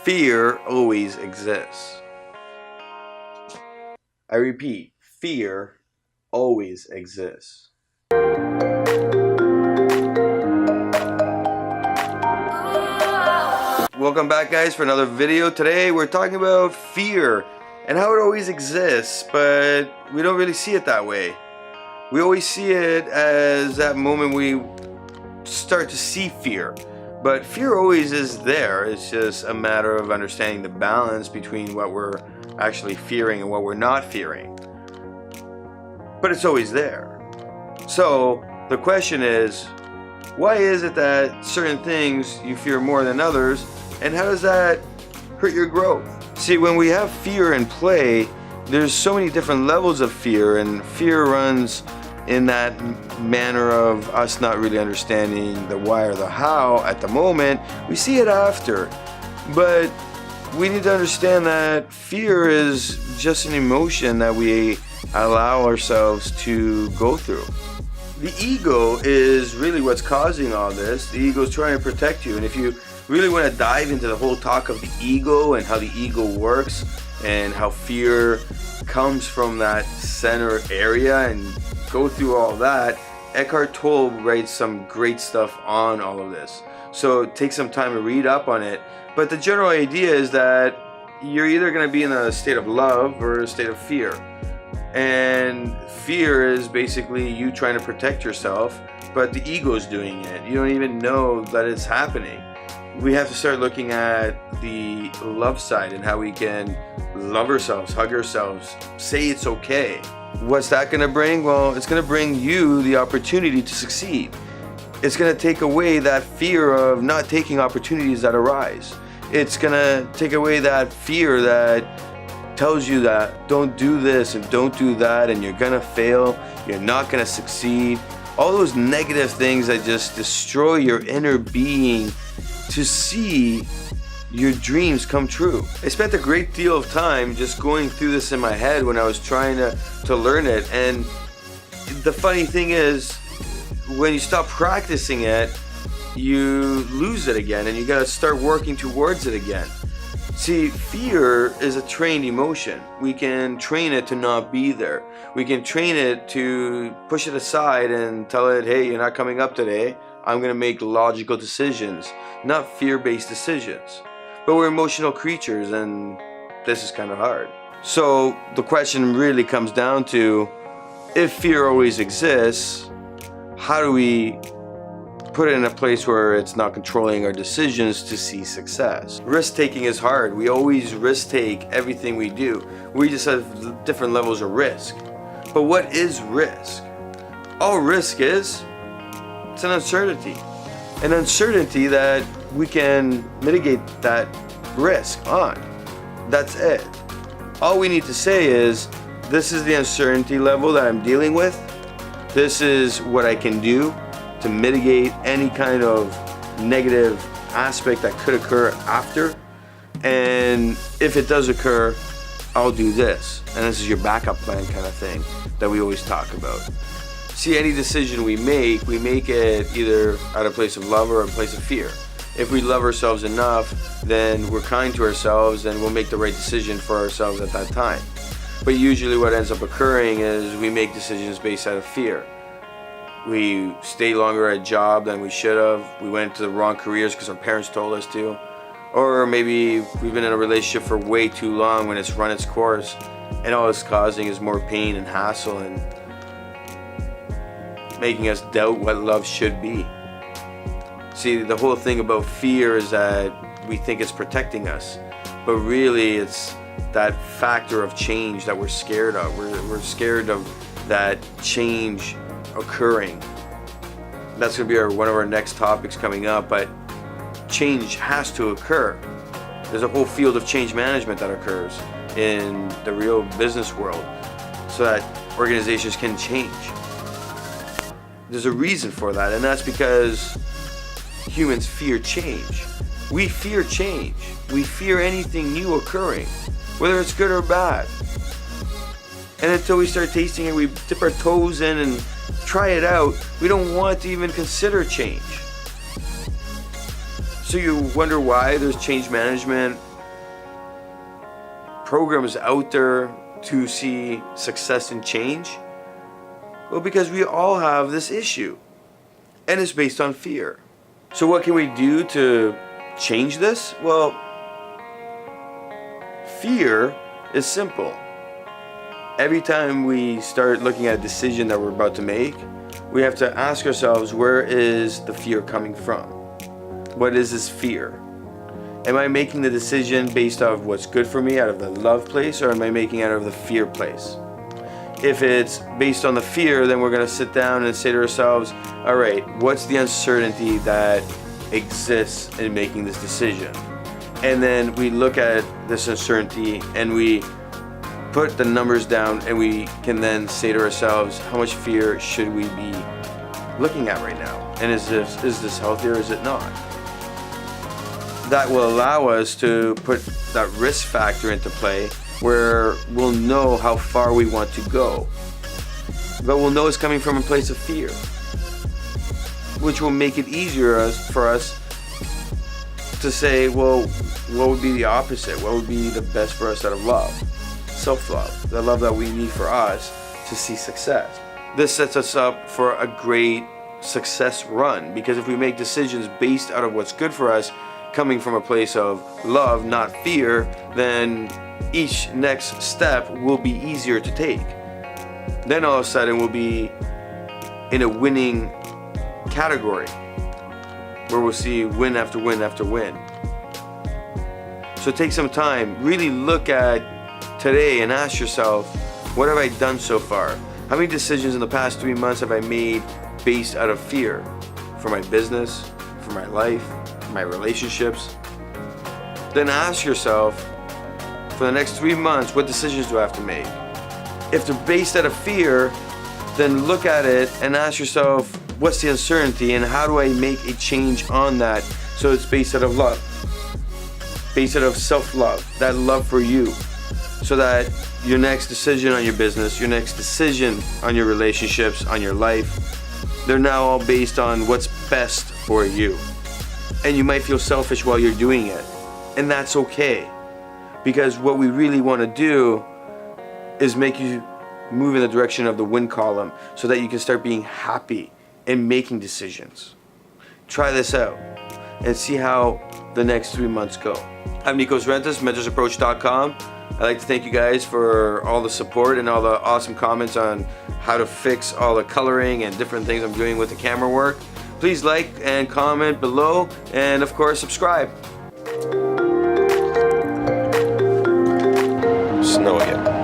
Fear always exists. I repeat, fear always exists. Welcome back, guys, for another video. Today we're talking about fear and how it always exists, but we don't really see it that way. We always see it as that moment we start to see fear. But fear always is there. It's just a matter of understanding the balance between what we're actually fearing and what we're not fearing. But it's always there. So the question is, why is it that certain things you fear more than others, and how does that hurt your growth? See, when we have fear in play, there's so many different levels of fear, and fear runs in that manner of us not really understanding the why or the how at the moment. We see it after, but we need to understand that fear is just an emotion that we allow ourselves to go through. The ego is really what's causing all this. The ego is trying to protect you, and if you really want to dive into the whole talk of the ego and how the ego works and how fear comes from that center area and go through all that, Eckhart Tolle writes some great stuff on all of this. So take some time to read up on it. But the general idea is that you're either going to be in a state of love or a state of fear. And fear is basically you trying to protect yourself, but the ego is doing it. You don't even know that it's happening. We have to start looking at the love side and how we can love ourselves, hug ourselves, say it's okay. What's that going to bring? Well, it's going to bring you the opportunity to succeed. It's going to take away that fear of not taking opportunities that arise. It's going to take away that fear that tells you that don't do this and don't do that and you're going to fail, you're not going to succeed. All those negative things that just destroy your inner being to see your dreams come true. I spent a great deal of time just going through this in my head when I was trying to learn it, and the funny thing is when you stop practicing it, you lose it again and you gotta start working towards it again. See, fear is a trained emotion. We can train it to not be there. We can train it to push it aside and tell it, hey, you're not coming up today. I'm gonna make logical decisions, not fear-based decisions. But we're emotional creatures, and this is kind of hard. So the question really comes down to, if fear always exists, how do we put it in a place where it's not controlling our decisions to see success? Risk-taking is hard. We always risk-take everything we do. We just have different levels of risk. But what is risk? All risk is, it's an uncertainty. An uncertainty that we can mitigate that risk on. That's it. All we need to say is, this is the uncertainty level that I'm dealing with. This is what I can do to mitigate any kind of negative aspect that could occur after. And if it does occur, I'll do this. And this is your backup plan kind of thing that we always talk about. See, any decision we make it either at a place of love or a place of fear. If we love ourselves enough, then we're kind to ourselves and we'll make the right decision for ourselves at that time. But usually what ends up occurring is we make decisions based out of fear. We stay longer at a job than we should have. We went to the wrong careers because our parents told us to. Or maybe we've been in a relationship for way too long when it's run its course, and all it's causing is more pain and hassle and making us doubt what love should be. See, the whole thing about fear is that we think it's protecting us, but really it's that factor of change that we're scared of. We're scared of that change occurring. That's going to be one of our next topics coming up, but change has to occur. There's a whole field of change management that occurs in the real business world so that organizations can change. There's a reason for that, and that's because humans fear change. We fear change. We fear anything new occurring, whether it's good or bad. And until we start tasting it, we dip our toes in and try it out, we don't want to even consider change. So you wonder why there's change management programs out there to see success and change? Well, because we all have this issue, and it's based on fear. So what can we do to change this? Well, fear is simple. Every time we start looking at a decision that we're about to make, we have to ask ourselves, where is the fear coming from? What is this fear? Am I making the decision based off what's good for me out of the love place, or am I making it out of the fear place? If it's based on the fear, then we're going to sit down and say to ourselves, all right, what's the uncertainty that exists in making this decision? And then we look at this uncertainty and we put the numbers down, and we can then say to ourselves, how much fear should we be looking at right now? And is this healthy or is it not? That will allow us to put that risk factor into play, where we'll know how far we want to go. But we'll know it's coming from a place of fear, which will make it easier for us to say, well, what would be the opposite? What would be the best for us out of love? Self-love, the love that we need for us to see success. This sets us up for a great success run, because if we make decisions based out of what's good for us, coming from a place of love, not fear, then each next step will be easier to take. Then all of a sudden we'll be in a winning category, where we'll see win after win after win. So take some time, really look at today and ask yourself, what have I done so far? How many decisions in the past 3 months have I made based out of fear? For my business, for my life, for my relationships? Then ask yourself, for the next 3 months, what decisions do I have to make? If they're based out of fear, then look at it and ask yourself, what's the uncertainty and how do I make a change on that so it's based out of love, based out of self-love, that love for you, so that your next decision on your business, your next decision on your relationships, on your life, they're now all based on what's best for you. And you might feel selfish while you're doing it, and that's okay, because what we really want to do is make you move in the direction of the win column, so that you can start being happy and making decisions. Try this out and see how the next 3 months go. I'm Nikos Rentas, mentorsapproach.com. I'd like to thank you guys for all the support and all the awesome comments on how to fix all the coloring and different things I'm doing with the camera work. Please like and comment below, and of course subscribe. Snow again.